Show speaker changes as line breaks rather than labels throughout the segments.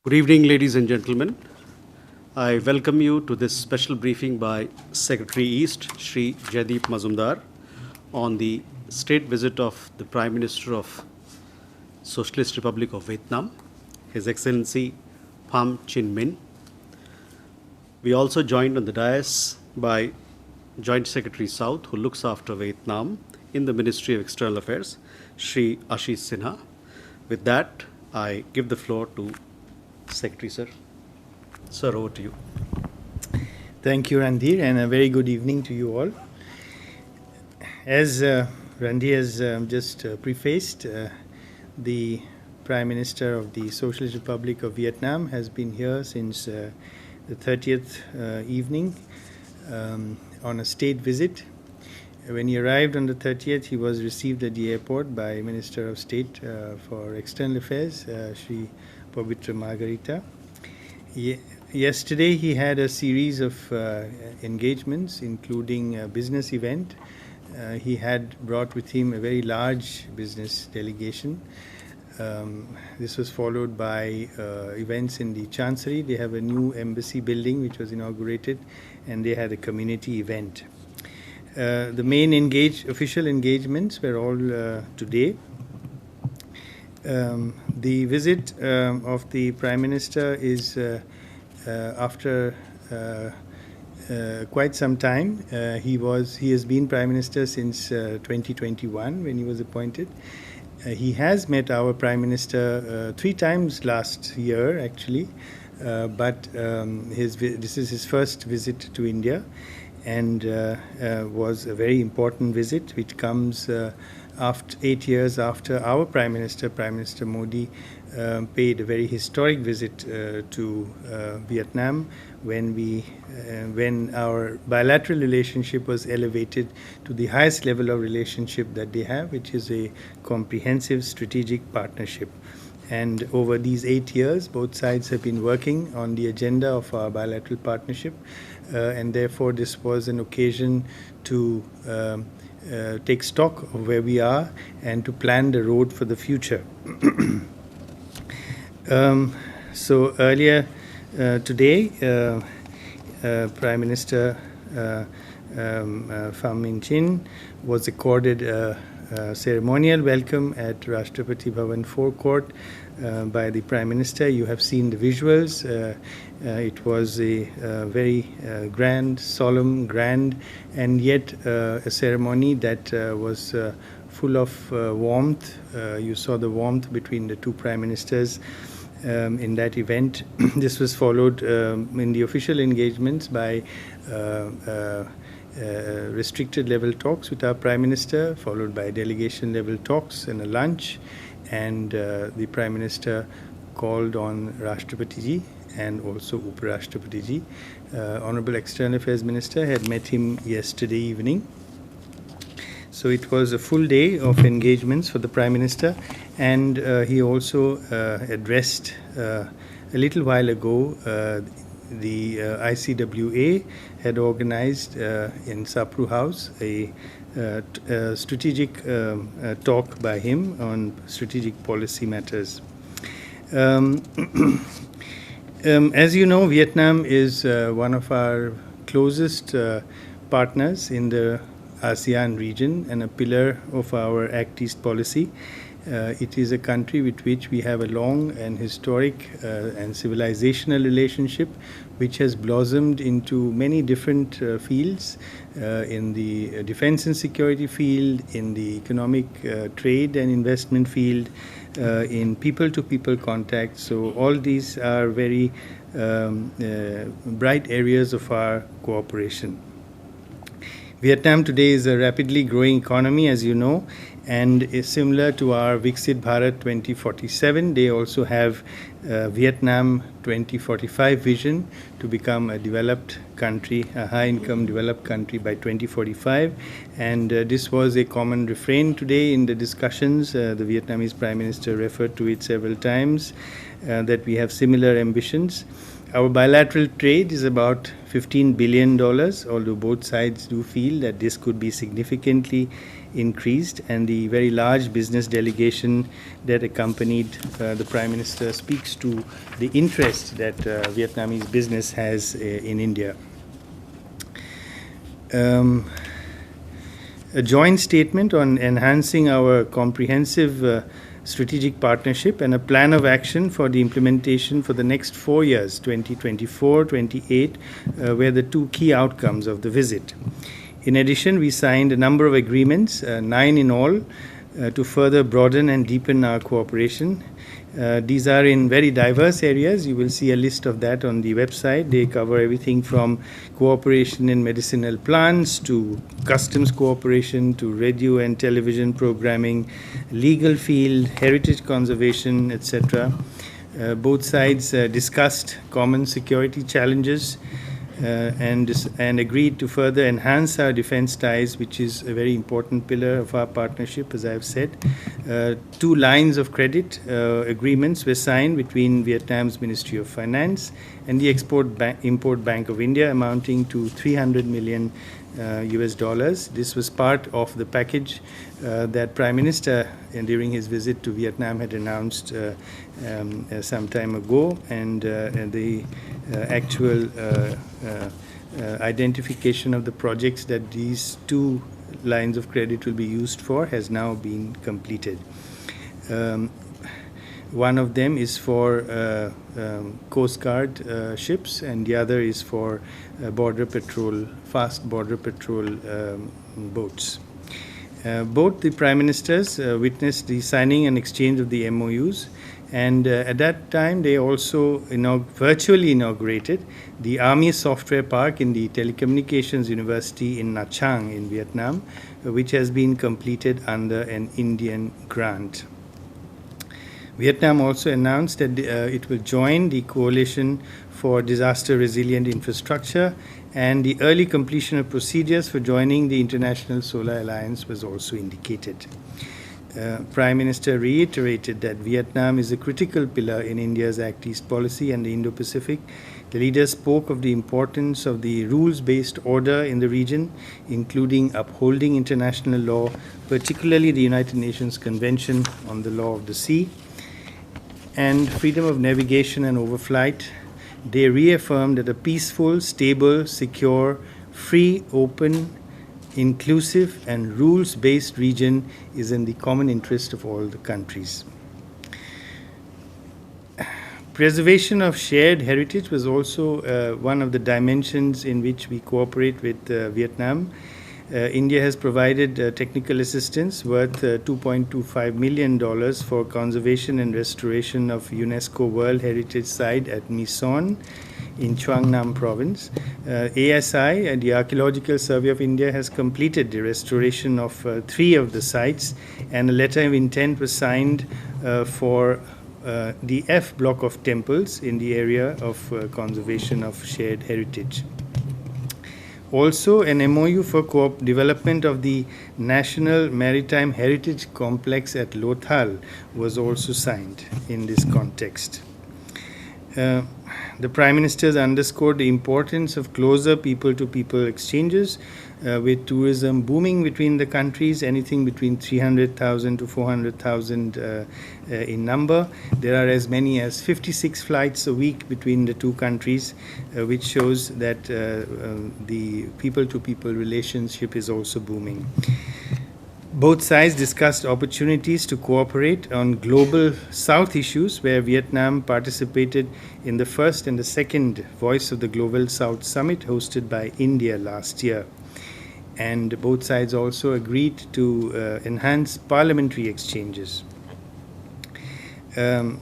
Good evening, ladies and gentlemen. I welcome you to this special briefing by Secretary East, Shri Jaideep Mazumdar, on the state visit of the Prime Minister of Socialist Republic of Vietnam, His Excellency Pham Chin Min. We also joined on the dais by Joint Secretary South, who looks after Vietnam in the Ministry of External Affairs, Shri Ashish Sinha. With that, I give the floor to Secretary, sir. Sir, over to you.
Thank you, Randhir, and a very good evening to you all. As Randhir has just prefaced, the Prime Minister of the Socialist Republic of Vietnam has been here since the 30th evening on a state visit. When he arrived on the 30th, he was received at the airport by Minister of State for External Affairs, Shri Pavitra Margarita. Yesterday, he had a series of engagements, including a business event. He had brought with him a very large business delegation. This was followed by events in the Chancery. They have a new embassy building which was inaugurated, and they had a community event. The main official engagements were all today. The visit of the Prime Minister is after quite some time. He has been Prime Minister since 2021 when he was appointed. He has met our Prime Minister 3 times last year, actually, but this is his first visit to India, and was a very important visit, which comes after 8 years after our Prime Minister Modi, paid a very historic visit to Vietnam when our bilateral relationship was elevated to the highest level of relationship that they have, which is a comprehensive strategic partnership. And over these 8 years, both sides have been working on the agenda of our bilateral partnership, and therefore this was an occasion to take stock of where we are and to plan the road for the future. So earlier today, Prime Minister Pham Minh Chinh was accorded a ceremonial welcome at Rashtrapati Bhavan forecourt by the Prime Minister. You have seen the visuals. It was a very solemn, grand, and yet a ceremony that was full of warmth. You saw the warmth between the 2 Prime Ministers in that event. This was followed in the official engagements by restricted level talks with our Prime Minister, followed by delegation level talks and a lunch. And the Prime Minister called on Rashtrapati Ji and also Uparashtrapati Ji. Honorable External Affairs Minister had met him yesterday evening. So it was a full day of engagements for the Prime Minister, and he also addressed a little while ago the ICWA had organized in Sapru House a strategic talk by him on strategic policy matters. As you know, Vietnam is one of our closest partners in the ASEAN region and a pillar of our Act East policy. It is a country with which we have a long and historic and civilizational relationship, which has blossomed into many different fields, in the defense and security field, in the economic trade and investment field, in people-to-people contact. So all these are very bright areas of our cooperation. Vietnam today is a rapidly growing economy, as you know, and is similar to our Viksit Bharat 2047. They also have Vietnam 2045 vision to become a developed country, a high-income developed country by 2045. And this was a common refrain today in the discussions. The Vietnamese Prime Minister referred to it several times, that we have similar ambitions. Our bilateral trade is about $15 billion, although both sides do feel that this could be significantly increased, and the very large business delegation that accompanied the Prime Minister speaks to the interest that Vietnamese business has in India. A joint statement on enhancing our comprehensive strategic partnership and a plan of action for the implementation for the next 4 years, 2024-28, were the two key outcomes of the visit. In addition, we signed a number of agreements, 9 in all, to further broaden and deepen our cooperation. These are in very diverse areas. You will see a list of that on the website. They cover everything from cooperation in medicinal plants to customs cooperation to radio and television programming, legal field, heritage conservation, etc. Both sides discussed common security challenges and agreed to further enhance our defense ties, which is a very important pillar of our partnership, as I have said. 2 lines of credit agreements were signed between Vietnam's Ministry of Finance and the Import Bank of India, amounting to $300 million US dollars. This was part of the package that Prime Minister, during his visit to Vietnam, had announced some time ago, and the actual identification of the projects that these 2 lines of credit will be used for has now been completed. One of them is for Coast Guard ships, and the other is for border patrol, fast border patrol boats. Both the Prime Ministers witnessed the signing and exchange of the MOUs, and at that time they also virtually inaugurated the Army Software Park in the Telecommunications University in Nha Trang in Vietnam, which has been completed under an Indian grant. Vietnam also announced that it will join the Coalition for Disaster Resilient Infrastructure, and the early completion of procedures for joining the International Solar Alliance was also indicated. Prime Minister reiterated that Vietnam is a critical pillar in India's Act East policy and the Indo-Pacific. The leaders spoke of the importance of the rules-based order in the region, including upholding international law, particularly the United Nations Convention on the Law of the Sea, and freedom of navigation and overflight. They reaffirmed that a peaceful, stable, secure, free, open, inclusive, and rules-based region is in the common interest of all the countries. Preservation of shared heritage was also one of the dimensions in which we cooperate with Vietnam. India has provided technical assistance worth $2.25 million for conservation and restoration of UNESCO World Heritage Site at My Son in Quang Nam Province. ASI, and the Archaeological Survey of India, has completed the restoration of 3 of the sites, and a letter of intent was signed for the F block of temples in the area of conservation of shared heritage. Also, an MOU for development of the National Maritime Heritage Complex at Lothal was also signed in this context. The Prime Ministers underscored the importance of closer people-to-people exchanges, with tourism booming between the countries, anything between 300,000 to 400,000 in number. There are as many as 56 flights a week between the two countries, which shows that the people-to-people relationship is also booming. Both sides discussed opportunities to cooperate on global South issues, where Vietnam participated in the first and the second Voice of the Global South Summit hosted by India last year. And both sides also agreed to enhance parliamentary exchanges. The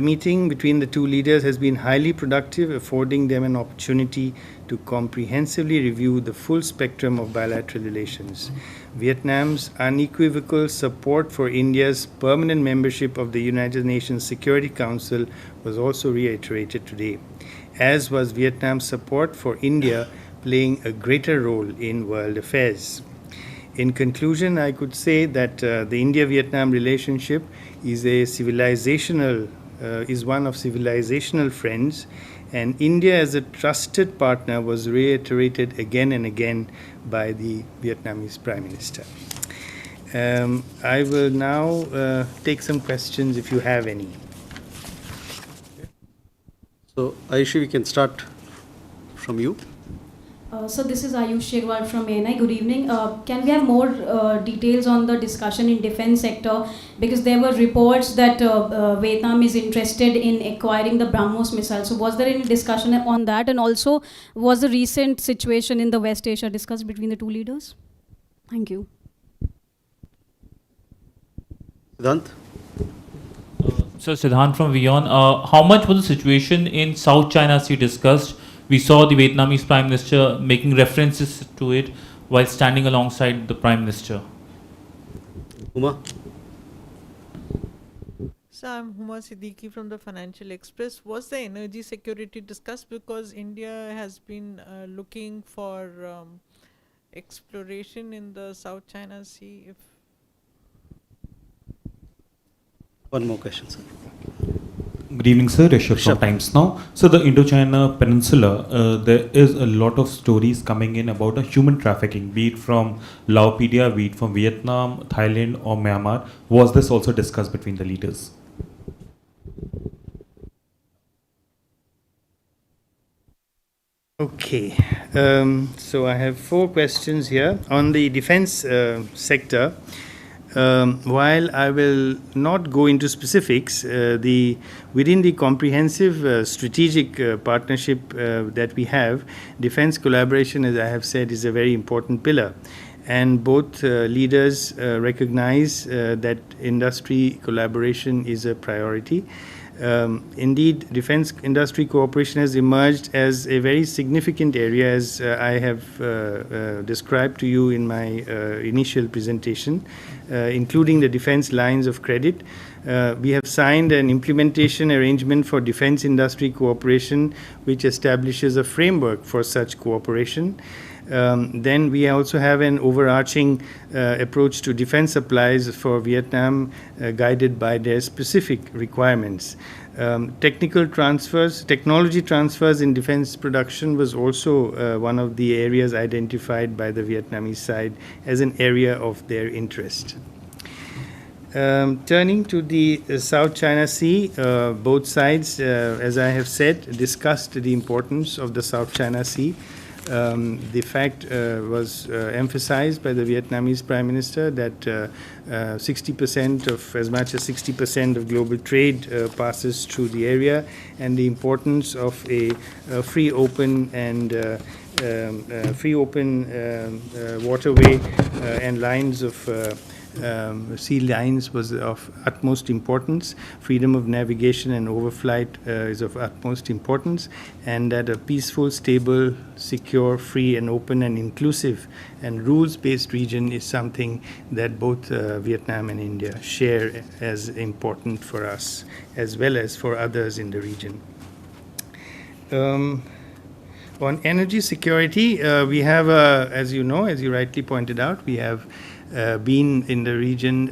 meeting between the two leaders has been highly productive, affording them an opportunity to comprehensively review the full spectrum of bilateral relations. Vietnam's unequivocal support for India's permanent membership of the United Nations Security Council was also reiterated today, as was Vietnam's support for India playing a greater role in world affairs. In conclusion, I could say that the India-Vietnam relationship is a civilizational is one of civilizational friends, and India as a trusted partner was reiterated again and again by the Vietnamese Prime Minister. I will now take some questions if you have any.
So, Ayushi, we can start from you.
So this is Ayush Shirwal from ANI. Good evening. Can we have more details on the discussion in defense sector? Because there were reports that Vietnam is interested in acquiring the BrahMos missile. So was there any discussion on that? And also, was the recent situation in the West Asia discussed between the two leaders? Thank you.
Siddhant?
So Siddhant from Vion, how much was the situation in South China Sea discussed? We saw the Vietnamese Prime Minister making references to it while standing alongside the Prime Minister.
Uma?
So I'm Huma Siddiqui from the Financial Express. Was the energy security discussed? Because India has been looking for exploration in the South China Sea.
One more question, sir.
Good evening, sir. Rishabh from Times Now. So, the Indochina Peninsula, there is a lot of stories coming in about a human trafficking, be it from Laopedia, be it from Vietnam, Thailand, or Myanmar. Was this also discussed between the leaders?
Okay, so I have 4 questions here on the defense sector. While I will not go into specifics, within the comprehensive strategic partnership that we have, defense collaboration, as I have said, is a very important pillar. And both leaders recognize that industry collaboration is a priority. Indeed, defense industry cooperation has emerged as a very significant area, as I have described to you in my initial presentation, including the defense lines of credit. We have signed an implementation arrangement for defense industry cooperation, which establishes a framework for such cooperation. Then we also have an overarching approach to defense supplies for Vietnam, guided by their specific requirements. Technology transfers in defense production was also one of the areas identified by the Vietnamese side as an area of their interest. Turning to the South China Sea, both sides, as I have said, discussed the importance of the South China Sea. The fact was emphasized by the Vietnamese Prime Minister that 60% of, as much as 60% of global trade passes through the area, and the importance of a free, open, and waterway and lines of sea lines was of utmost importance. Freedom of navigation and overflight is of utmost importance, and that a peaceful, stable, secure, free and open and inclusive and rules-based region is something that both Vietnam and India share as important for us as well as for others in the region. On energy security, we have, as you know, as you rightly pointed out, we have been in the region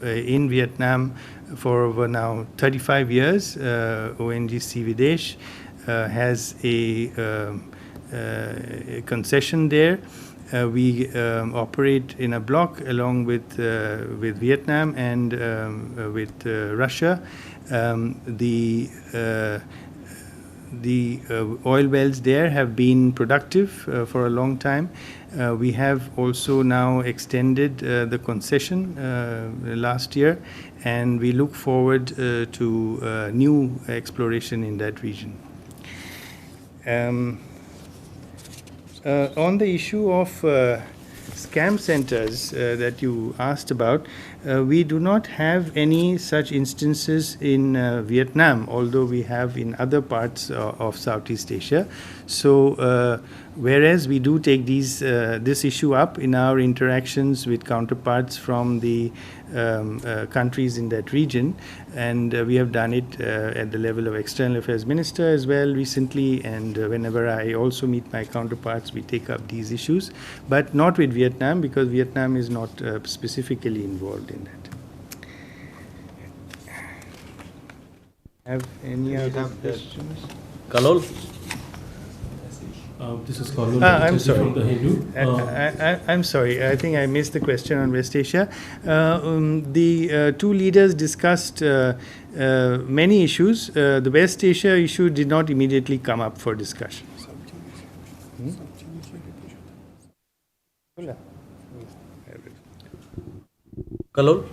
in Vietnam for over now 35 years. ONGC Videsh has a concession there. We operate in a block along with Vietnam and with Russia. The oil wells there have been productive for a long time. We have also now extended the concession last year, and we look forward to new exploration in that region. On the issue of scam centers that you asked about, we do not have any such instances in Vietnam, although we have in other parts of Southeast Asia. So whereas we do take this issue up in our interactions with counterparts from the countries in that region, and we have done it at the level of External Affairs Minister as well recently, and whenever I also meet my counterparts, we take up these issues, but not with Vietnam, because Vietnam is not specifically involved in that. Have any other questions?
Kalol?
This is Karlo
I'm sorry.
from the Hindu.
I'm sorry. I think I missed the question on West Asia. The two leaders discussed many issues. The West Asia issue did not immediately come up for discussion.
Kalol?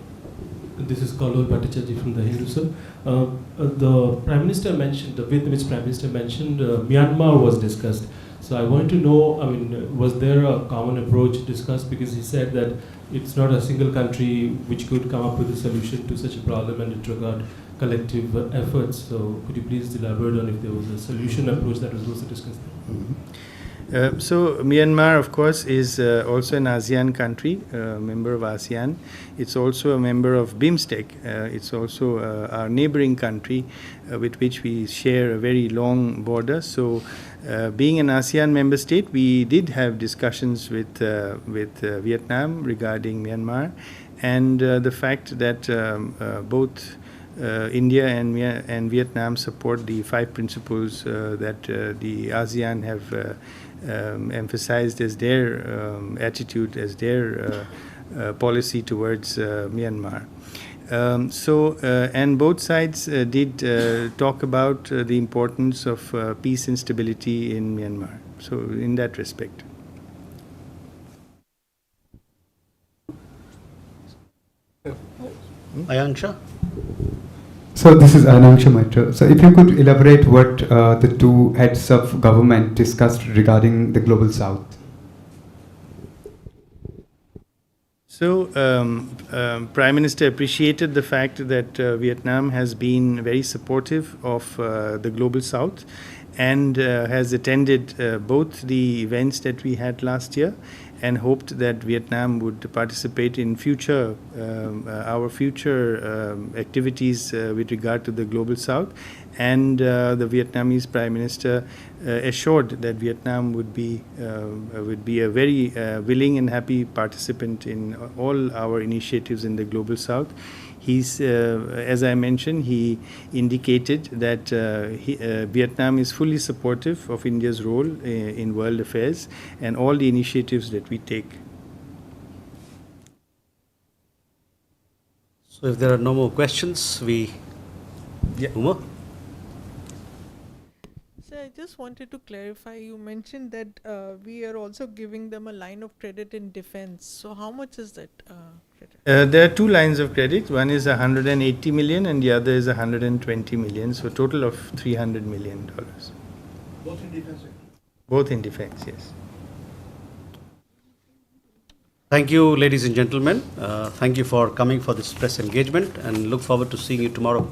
This is Karlo Bhattacharjee from the Hindu, sir. The Prime Minister mentioned, the Vietnamese Prime Minister mentioned Myanmar was discussed. So I want to know, I mean, was there a common approach discussed? Because he said that it's not a single country which could come up with a solution to such a problem, and it required collective efforts. So could you please elaborate on if there was a solution approach that was also discussed?
So Myanmar, of course, is also an ASEAN country, member of ASEAN. It's also a member of BIMSTEC. It's also our neighboring country with which we share a very long border. So being an ASEAN member state, we did have discussions with Vietnam regarding Myanmar, and the fact that both India and Vietnam support the 5 principles that the ASEAN have emphasized as their attitude, as their policy towards Myanmar. And both sides did talk about the importance of peace and stability in Myanmar. So in that respect.
Ayansha?
So this is Anangsha Maitra. So if you could elaborate what the two heads of government discussed regarding the Global South.
So Prime Minister appreciated the fact that Vietnam has been very supportive of the Global South and has attended both the events that we had last year, and hoped that Vietnam would participate in our future activities with regard to the Global South. And the Vietnamese Prime Minister assured that Vietnam would be a very willing and happy participant in all our initiatives in the Global South. He's, as I mentioned, he indicated that Vietnam is fully supportive of India's role in world affairs and all the initiatives that we take.
So if there are no more questions, Uma?
So I just wanted to clarify, you mentioned that we are also giving them a line of credit in defense. So how much is that credit?
There are 2 lines of credit. One is 180 million and the other is 120 million. So total of $300 million.
Both in defense?
Both in defense, yes.
Thank you, ladies and gentlemen. Thank you for coming for this press engagement, and look forward to seeing you tomorrow.